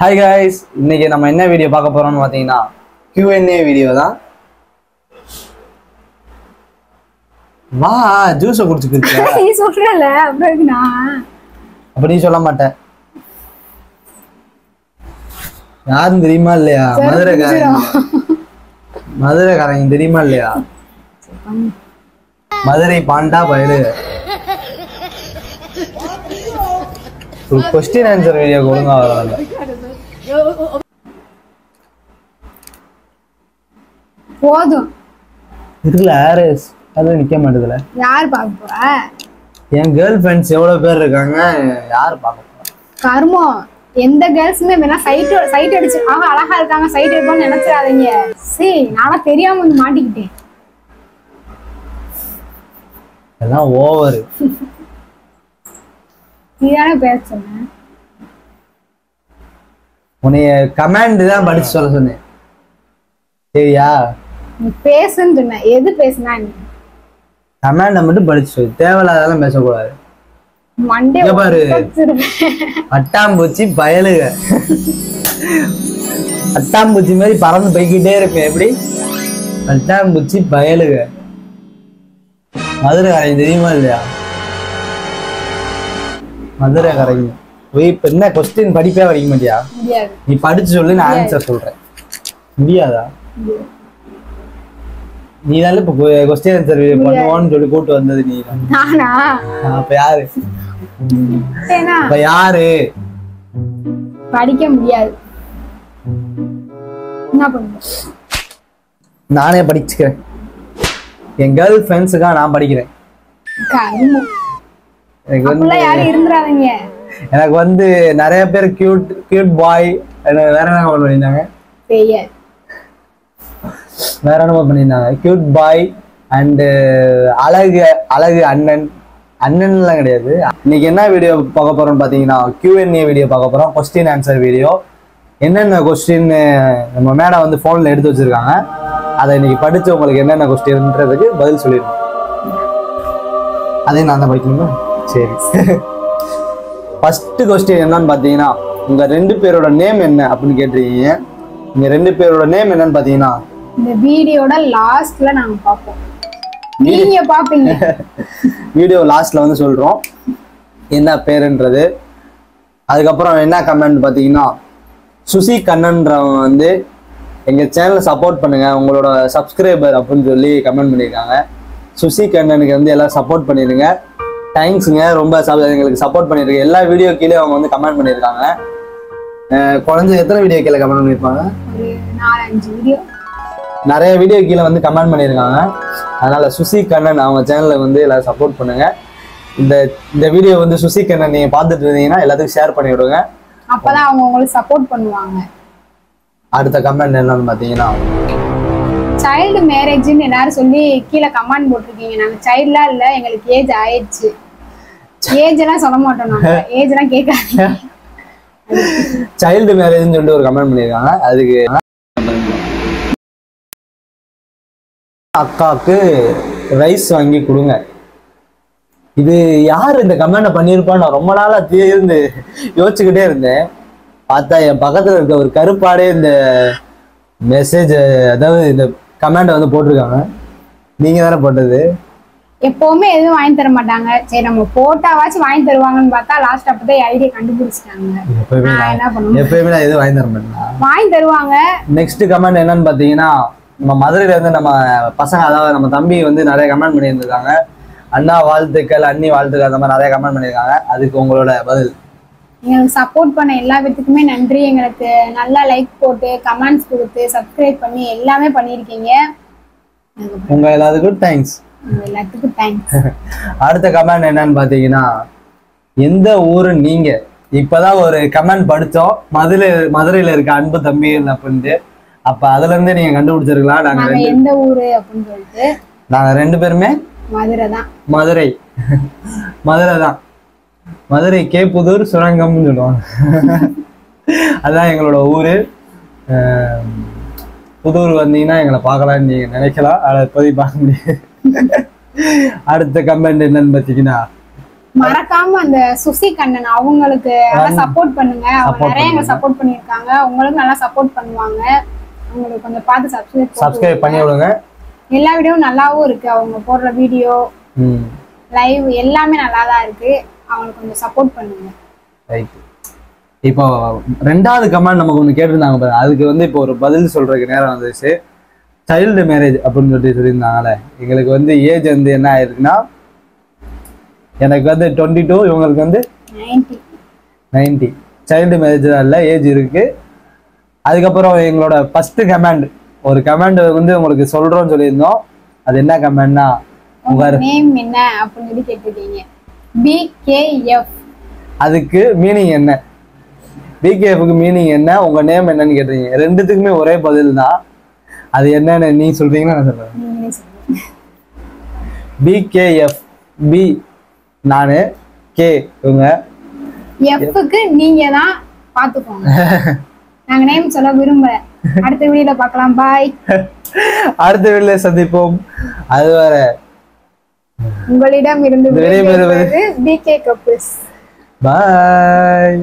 Hi guys, இன்னைக்கு நம்ம என்ன வீடியோ பார்க்க போறோம்னு பாத்தீங்கன்னா Q&A வீடியோ தான். வா ஜூஸ் குடிச்சிட்டு நீ சொல்றல அப்புறம் நான் அப்ப நீ சொல்ல மாட்ட. யாரும் தெரியுமா இல்லையா? மதுரைக்காரங்க தெரியுமா இல்லையா? மதுரை பாண்டா பயலு. ஒரு क्वेश्चन ஆன்சர் வீடியோ கொடுங்க வரல. போதும். இதுல ஆர்எஸ் அது நிக்க மாட்டதுல. யார் பார்க்க போறா? என் கேர்ள் ஃப்ரெண்ட்ஸ் எவ்வளவு பேர் இருக்காங்க, யார் பார்க்க போறா? கர்மம். எந்த கேர்ள்ஸ்மே வேணா சைட் அடிச்சு அழகா இருக்காங்க சைட் அடிப்பான்னு நினைச்சிடாதீங்க. சரி நானா தெரியாம வந்து மாட்டிக்கிட்டேன். எல்லாம் ஓவர். நீதானே பேச சொன்ன. உன்னைய கமாண்ட் தான் படிச்சு சொல்ல சொன்னேன். சரியா? நீ பேசுன்னு சொன்ன. எது பேசுனா நீ? கமாண்ட மட்டும் படிச்சு சொல்லு. தேவையில்லாதெல்லாம் பேசக்கூடாது. மண்டே பாரு. அட்டாம்பூச்சி பயலுக. அட்டாம்பூச்சி மாதிரி பறந்து போய்கிட்டே இருப்பேன். எப்படி? அட்டாம்பூச்சி பயலுக. மதுரைக்காரங்க தெரியுமா இல்லையா? மதுரைக்காரங்க போய் இப்ப என்ன கொஸ்டின் படிப்பே படிக்க மாட்டியா? நீ படிச்சு சொல்லு, நான் ஆன்சர் சொல்றேன். முடியாதா? நீ தான் இப்ப கொஸ்டின் ஆன்சர் பண்ணுவோன்னு சொல்லி கூட்டு வந்தது நீ தான். அப்ப யாரு? இப்ப யாரு? படிக்க முடியாது. என்ன பண்ணுங்க? நானே படிச்சுக்கிறேன். என் கேர்ள் ஃப்ரெண்ட்ஸுக்காக நான் படிக்கிறேன். எனக்கு வந்து நிறைய பேர் கியூட் பாய் வேற என்ன பண்ணிருந்தாங்க, வேற என்ன பண்ணிருந்தாங்க, கியூட் பாய் அண்ட் அழகு அண்ணன் அண்ணன்லாம் கிடையாது. இன்னைக்கு என்ன வீடியோ பார்க்க போறோம்னு பாத்தீங்கன்னா Q&A வீடியோ பார்க்க போறோம். Question answer video. என்னென்ன கொஸ்டின் நம்ம மேடம் வந்து போன்ல எடுத்து வச்சிருக்காங்க, அதை இன்னைக்கு படிச்சு உங்களுக்கு என்னென்ன கொஸ்டின்ன்றதுக்கு பதில் சொல்லிடுவோம். அதே நான் தான் படிக்கணுமா? சரி. ஃபர்ஸ்ட் கொஸ்டின் என்னன்னு பாத்தீங்கன்னா, உங்க ரெண்டு பேரோட நேம் என்ன அப்படின்னு கேட்டிருக்கீங்க. உங்க ரெண்டு பேரோட நேம் என்னன்னு பாத்தீங்கன்னா இந்த வீடியோட லாஸ்ட்ல நாங்க பாப்போம். நீங்க பாப்பீங்க. வீடியோ லாஸ்ட்ல வந்து சொல்றோம் என்ன பேருன்றது. அதுக்கப்புறம் என்ன கமெண்ட் பாத்தீங்கன்னா, சுசி கண்ணன்றவங்க வந்து எங்க சேனலை சப்போர்ட் பண்ணுங்க, உங்களோட சப்ஸ்கிரைபர் அப்படின்னு சொல்லி கமெண்ட் பண்ணியிருக்காங்க. சுசி கண்ணனுக்கு வந்து எல்லாம் சப்போர்ட் பண்ணிருங்க. தேங்க்ஸுங்க. ரொம்ப எங்களுக்கு சப்போர்ட் பண்ணிருக்கேன். எல்லா வீடியோ கீழே அவங்க வந்து கமெண்ட் பண்ணியிருக்காங்க. குறைஞ்ச எத்தனை வீடியோ கீழே கமெண்ட் பண்ணியிருப்பாங்க? நிறைய வீடியோ கீழே வந்து கமெண்ட் பண்ணியிருக்காங்க. அதனால சுசி கண்ணன் அவங்க சேனலை வந்து எல்லாரும் சப்போர்ட் பண்ணுங்க. இந்த வீடியோ வந்து சுசி கண்ணன் நீங்க பார்த்துட்டு இருந்தீங்கன்னா எல்லாத்துக்கும் ஷேர் பண்ணி விடுங்க. அப்பதான் அவங்க உங்களுக்கு சப்போர்ட் பண்ணுவாங்க. அடுத்த கமெண்ட் என்னன்னு பாத்தீங்கன்னா, சைல்டு மேரேஜ்னு எல்லாரும் சொல்லி கீழே கமெண்ட் போட்டிருக்கீங்க. நாங்க சைல்ட்லாம் இல்ல, எங்களுக்கு ஏஜ் ஆயிடுச்சு. ஏஜ் எல்லாம் சொல்ல மாட்டோம், நாங்க ஏஜ் எல்லாம் கேட்காதீங்க. சைல்டு மேரேஜ்னு சொல்லிட்டு ஒரு கமெண்ட் பண்ணிருக்காங்க. அதுக்கு அக்காவுக்கு ரைஸ் வாங்கி கொடுங்க. இது யாரு இந்த கமெண்ட பண்ணிருப்பான்னு நான் ரொம்ப நாளா இருந்து யோசிச்சுக்கிட்டே இருந்தேன். பார்த்தா என் பக்கத்துல இருக்க ஒரு கருப்பாடே இந்த மெசேஜ், அதாவது இந்த கமெண்ட் வந்து போட்டிருக்காங்க. நீங்க தானே போட்டது? எப்பவுமே எதுவும் வாங்கி தர மாட்டாங்க. சரி நம்ம போட்டாவாச்சும் வாங்கி தருவாங்கன்னு பார்த்தா லாஸ்ட் அப்பதான் ஐடியா கண்டுபிடிச்சிட்டாங்க. எப்பயுமே நான் எதுவும் வாங்கி தர மாட்டேன். வாங்கி தருவாங்க. நெக்ஸ்ட் கமெண்ட் என்னன்னு பாத்தீங்கன்னா, நம்ம மதுரையில இருந்து நம்ம பசங்க, அதாவது நம்ம தம்பி வந்து நிறைய கமெண்ட் பண்ணியிருந்திருக்காங்க. அண்ணா வாழ்த்துக்கள், அண்ணி வாழ்த்துக்கள், அந்த மாதிரி நிறைய கமெண்ட் பண்ணியிருக்காங்க. அதுக்கு உங்களோட பதில்? எங்களுக்கு சப்போர்ட் பண்ண எல்லா பேத்துக்குமே நன்றி. எங்களுக்கு நல்லா லைக் போட்டு கமெண்ட்ஸ் கொடுத்து சப்ஸ்கிரைப் பண்ணி எல்லாமே பண்ணியிருக்கீங்க. உங்க எல்லாத்துக்கும் தேங்க்ஸ். எல்லாத்துக்கும் தேங்க்ஸ். அடுத்த கமெண்ட் என்னன்னு பாத்தீங்கன்னா, எந்த ஊரு நீங்க? இப்பதான் ஒரு கமெண்ட் படிச்சோம், மதுரையில இருக்க அன்பு தம்பி அப்படின்ட்டு. அப்ப அதுல இருந்து நீங்க கண்டுபிடிச்சிருக்கலாம். நாங்க எந்த ஊரு அப்படின்னு சொல்லிட்டு நாங்க ரெண்டு பேருமே மதுரை தான். மதுரை தான். மதுரை கேப்புதூர் சுரங்கம்னு சொல்லுவாங்க. அதுதான் எங்களோட ஊரு. புதூர் வந்தீங்கன்னா எங்களை பார்க்கலாம்னு நீங்க நினைக்கலாம், அதை இப்போதைக்கு பார்க்க முடியாது. அடுத்த கமெண்ட் என்னன்னு பார்த்தீங்கன்னா, மறக்காம அந்த சுசி கண்ணன் அவங்களுக்கு நல்லா சப்போர்ட் பண்ணுங்க. அவங்க நிறைய எங்களுக்கு சப்போர்ட் பண்ணிருக்காங்க. உங்களுக்கு நல்லா சப்போர்ட் பண்ணுவாங்க. அவங்களுக்கு கொஞ்சம் பார்த்து சப்ஸ்கிரைப் பண்ணி விடுங்க. எல்லா வீடியோவும் நல்லாவும் இருக்கு. அவங்க போடுற வீடியோ லைவ் எல்லாமே நல்லா தான் இருக்கு. அவங்களுக்கு கொஞ்சம் சப்போர்ட் பண்ணுங்க. ரைட். இப்போ ரெண்டாவது கமெண்ட் நமக்கு ஒன்று கேட்டிருந்தாங்க பாரு, அதுக்கு வந்து இப்போ ஒரு பதில் சொல்றதுக்கு நேரம் வந்துச்சு. சைல்டு மேரேஜ் அப்படின்னு சொல்லியிருந்தாங்கல்ல, எங்களுக்கு வந்து ஏஜ் வந்து என்ன ஆயிருக்குன்னா, எனக்கு வந்து 22, இவங்களுக்கு வந்து 90. சைல்டு மேரேஜ் இல்லை, ஏஜ் இருக்கு. அதுக்கப்புறம் எங்களோட ஃபர்ஸ்ட் கமெண்ட், ஒரு கமெண்ட் வந்து உங்களுக்கு சொல்றோம்னு சொல்லியிருந்தோம். அது என்ன கமெண்ட்னா, உங்க நேம் என்ன அப்படின்னு சொல்லி கேட்டிருக்கீங்க. BKF. அதுக்கு மீனிங் என்ன? BKFக்கு மீனிங் என்ன, உங்க நேம் என்னன்னு கேட்டிருக்கீங்க. ரெண்டுத்துக்குமே ஒரே பதில் தான். அது என்னன்னு நீ சொல்றீங்கன்னா நான் சொல்றேன். BKF. B நானு, K இவங்க. Fக்கு நீங்க தான் பாத்துக்கோங்க. நாங்க நேம் சொல்ல விரும்பல. அடுத்த வீடியோல பார்க்கலாம். பாய். அடுத்த வீடியோல சந்திப்போம். அதுவரை உங்களிடம் இருந்து BK கப்புள்ஸ். பாய்.